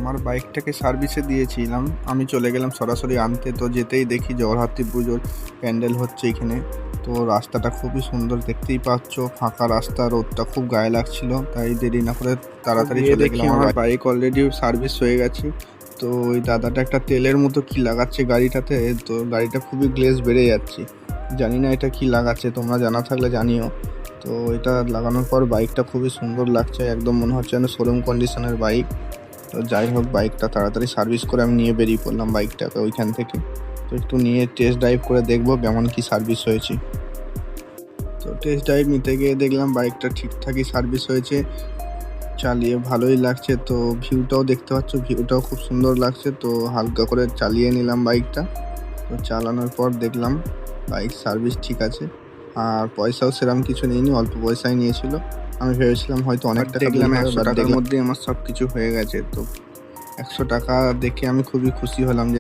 আমার বাইকটাকে সার্ভিসে দিয়েছিলাম, আমি চলে গেলাম সরাসরি আনতে। তো যেতেই দেখি জগদ্ধাত্রী পুজোর প্যান্ডেল হচ্ছে এখানে। তো রাস্তাটা খুবই সুন্দর, দেখতেই পাচ্ছ, ফাঁকা রাস্তা, রোদটা খুব গায়ে লাগছিল, তাই দেরি না করে তাড়াতাড়ি চলে গেলাম। আমার বাইক অলরেডি সার্ভিস হয়ে গেছে। তো ওই দাদাটা একটা তেলের মতো কি লাগাচ্ছে গাড়িটাতে, তো গাড়িটা খুবই গ্লেজ বেড়ে যাচ্ছে, জানি না এটা কি লাগাচ্ছে, তোমরা জানা থাকলে জানিও। তো এটা লাগানোর পর বাইকটা খুবই সুন্দর লাগছে, একদম মনে হচ্ছে যেন শোরুম কন্ডিশনের বাইক। তো যাই হোক, বাইকটা তাড়াতাড়ি সার্ভিস করে আমি নিয়ে বেরিয়ে পড়লাম বাইকটাকে ওইখান থেকে। তো একটু নিয়ে টেস্ট ড্রাইভ করে দেখবো কেমন কি সার্ভিস হয়েছে। তো টেস্ট ড্রাইভ নিতে গিয়ে দেখলাম বাইকটা ঠিকঠাকই সার্ভিস হয়েছে, চালিয়ে ভালোই লাগছে। তো ভিউটাও দেখতে পাচ্ছ, ভিউটাও খুব সুন্দর লাগছে। তো হালকা করে চালিয়ে নিলাম বাইকটা। তো চালানোর পর দেখলাম বাইক সার্ভিস ঠিক আছে, আর পয়সাও সেরকম কিছু নিইনি, অল্প পয়সাই নিয়েছিল। আমি ভেবেছিলাম হয়তো অনেক টাকা দেখলাম দিলে হবে, 100 বাট টাকার দেখলাম মধ্যেই আমার সব কিছু হয়ে গেছে। তো 100 টাকা দেখে আমি খুবই খুশি হলাম যে